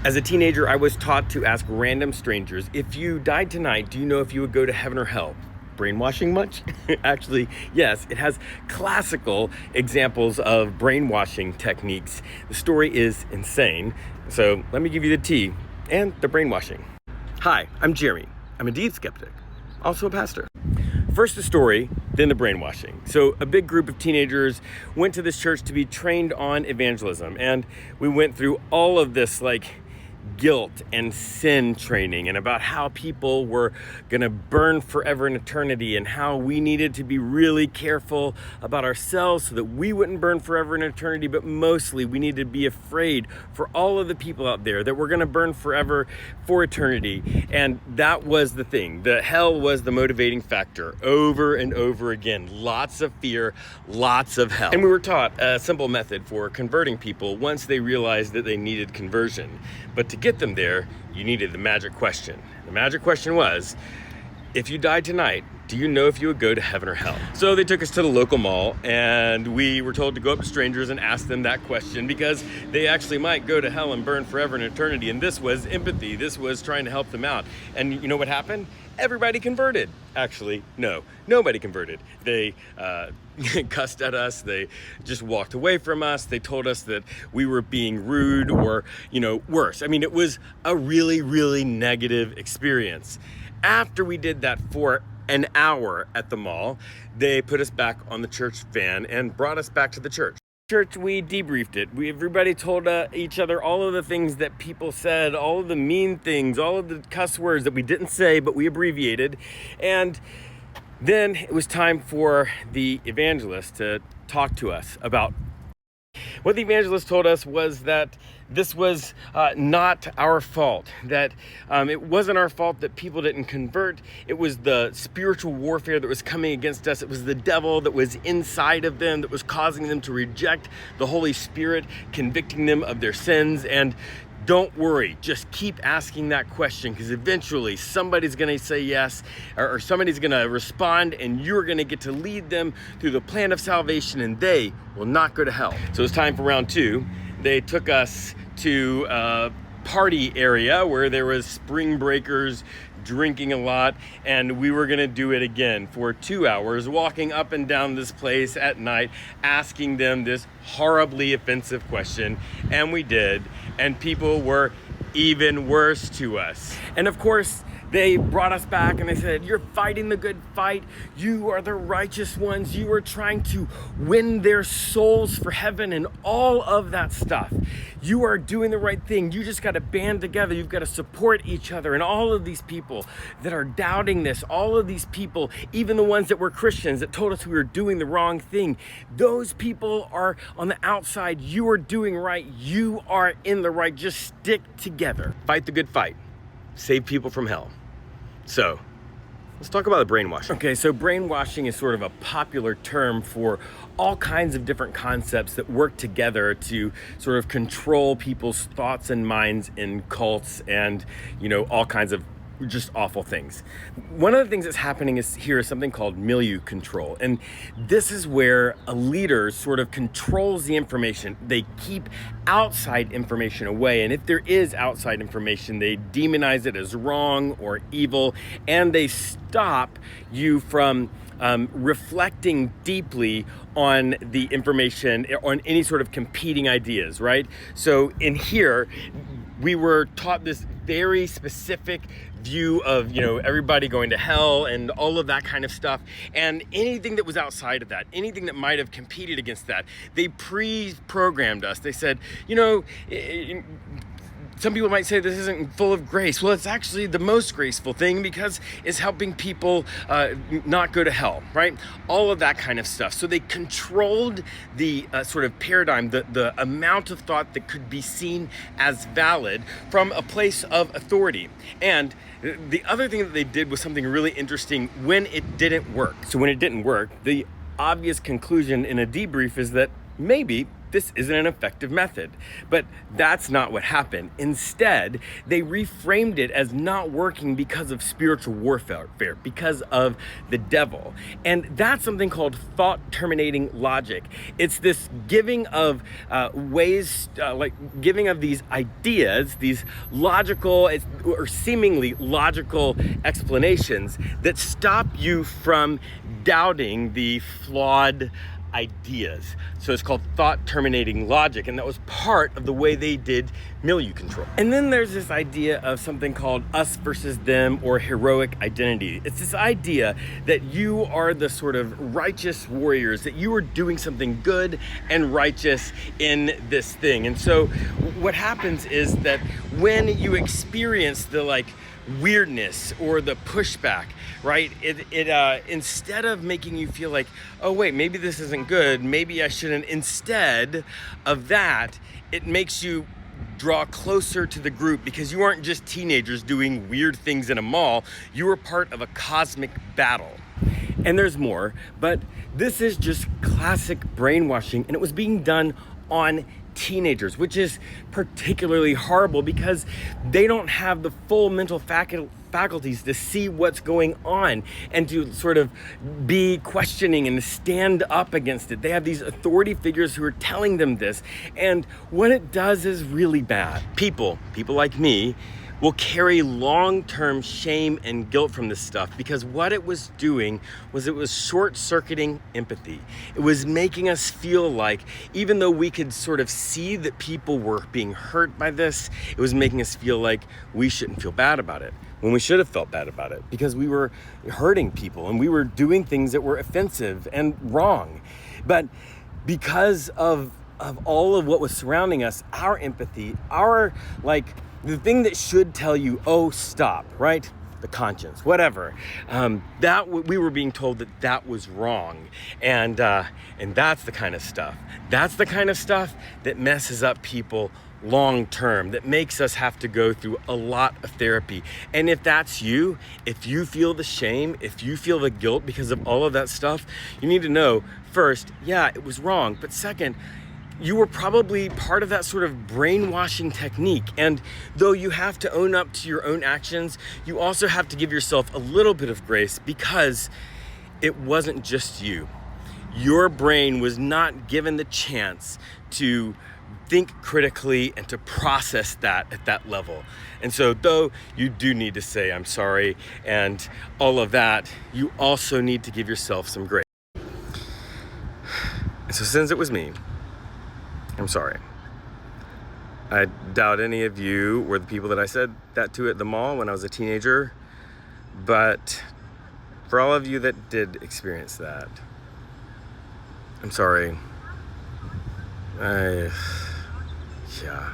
As a teenager, I was taught to ask random strangers, if you died tonight, do you know if you would go to heaven or hell? Brainwashing much? Actually, yes, it has classical examples of brainwashing techniques. The story is insane, so let me give you the tea and the brainwashing. Hi, I'm Jeremy. I'm a deed skeptic, also a pastor. First the story, then the brainwashing. So a big group of teenagers went to this church to be trained on evangelism, and we went through all of this guilt and sin training and about how people were gonna burn forever in eternity and how we needed to be really careful about ourselves so that we wouldn't burn forever in eternity, but mostly we needed to be afraid for all of the people out there that were gonna burn forever for eternity. And that was the thing. The hell was the motivating factor over and over again. Lots of fear, lots of hell. And we were taught a simple method for converting people once they realized that they needed conversion. But to get them there, you needed the magic question. The magic question was, if you died tonight, do you know if you would go to heaven or hell? So they took us to the local mall and we were told to go up to strangers and ask them that question because they actually might go to hell and burn forever in eternity. And this was empathy. This was trying to help them out. And you know what happened? Everybody converted. Actually, no, nobody converted. They cussed at us. They just walked away from us. They told us that we were being rude or, worse. I mean, it was a really, really negative experience. After we did that for an hour at the mall, they put us back on the church van and brought us back to the church. We debriefed it. Everybody told each other all of the things that people said, all of the mean things, all of the cuss words that we didn't say, but we abbreviated. And then it was time for the evangelist to talk to us about what the evangelist told us was that this was not our fault, that it wasn't our fault that people didn't convert. It was the spiritual warfare that was coming against us. It was the devil that was inside of them that was causing them to reject the Holy Spirit, convicting them of their sins. And don't worry, just keep asking that question because eventually somebody's going to say yes or somebody's going to respond and you're going to get to lead them through the plan of salvation and they will not go to hell. So it's time for round two. They took us to a party area where there was spring breakers drinking a lot, and we were gonna do it again for 2 hours, walking up and down this place at night, asking them this horribly offensive question, and we did, and people were even worse to us. And of course, they brought us back and they said, you're fighting the good fight. You are the righteous ones. You are trying to win their souls for heaven and all of that stuff. You are doing the right thing. You just got to band together. You've got to support each other. And all of these people that are doubting this, all of these people, even the ones that were Christians that told us we were doing the wrong thing, those people are on the outside. You are doing right. You are in the right. Just stick together. Fight the good fight. Save people from hell. So, let's talk about the brainwashing. Okay, so brainwashing is sort of a popular term for all kinds of different concepts that work together to sort of control people's thoughts and minds in cults and, all kinds of just awful things. One of the things that's happening is something called milieu control. And this is where a leader sort of controls the information. They keep outside information away. And if there is outside information, they demonize it as wrong or evil. And they stop you from reflecting deeply on the information, on any sort of competing ideas, right? So in here, we were taught this very specific view of, everybody going to hell and all of that kind of stuff. And anything that was outside of that, anything that might have competed against that, they pre-programmed us. They said, some people might say this isn't full of grace. Well, it's actually the most graceful thing because it's helping people not go to hell, right? All of that kind of stuff. So they controlled the sort of paradigm, the amount of thought that could be seen as valid from a place of authority. And the other thing that they did was something really interesting when it didn't work. So when it didn't work, the obvious conclusion in a debrief is that maybe this isn't an effective method. But that's not what happened. Instead, they reframed it as not working because of spiritual warfare, because of the devil. And that's something called thought-terminating logic. It's this giving of giving of these ideas, these logical or seemingly logical explanations that stop you from doubting the flawed ideas. So it's called thought terminating logic, and that was part of the way they did milieu control. And then there's this idea of something called us versus them, or heroic identity. It's this idea that you are the sort of righteous warriors, that you are doing something good and righteous in this thing. And so what happens is that when you experience the weirdness or the pushback, right? It instead of making you feel like, oh wait, maybe this isn't good, maybe I shouldn't. Instead of that, it makes you draw closer to the group, because you aren't just teenagers doing weird things in a mall. You were part of a cosmic battle. And there's more, but this is just classic brainwashing, and it was being done on teenagers, which is particularly horrible because they don't have the full mental faculties to see what's going on and to sort of be questioning and to stand up against it. They have these authority figures who are telling them this, and what it does is really bad. People like me will carry long-term shame and guilt from this stuff, because what it was doing was it was short-circuiting empathy. It was making us feel like, even though we could sort of see that people were being hurt by this, it was making us feel like we shouldn't feel bad about it, when we should have felt bad about it, because we were hurting people and we were doing things that were offensive and wrong. But because of all of what was surrounding us, our empathy, the thing that should tell you, oh, stop, right? The conscience, whatever. We were being told that was wrong. And that's the kind of stuff. That's the kind of stuff that messes up people long term, that makes us have to go through a lot of therapy. And if that's you, if you feel the shame, if you feel the guilt because of all of that stuff, you need to know, first, yeah, it was wrong. But second, you were probably part of that sort of brainwashing technique. And though you have to own up to your own actions, you also have to give yourself a little bit of grace, because it wasn't just you. Your brain was not given the chance to think critically and to process that at that level. And so though you do need to say, I'm sorry, and all of that, you also need to give yourself some grace. And so since it was me, I'm sorry. I doubt any of you were the people that I said that to at the mall when I was a teenager. But for all of you that did experience that, I'm sorry. Yeah.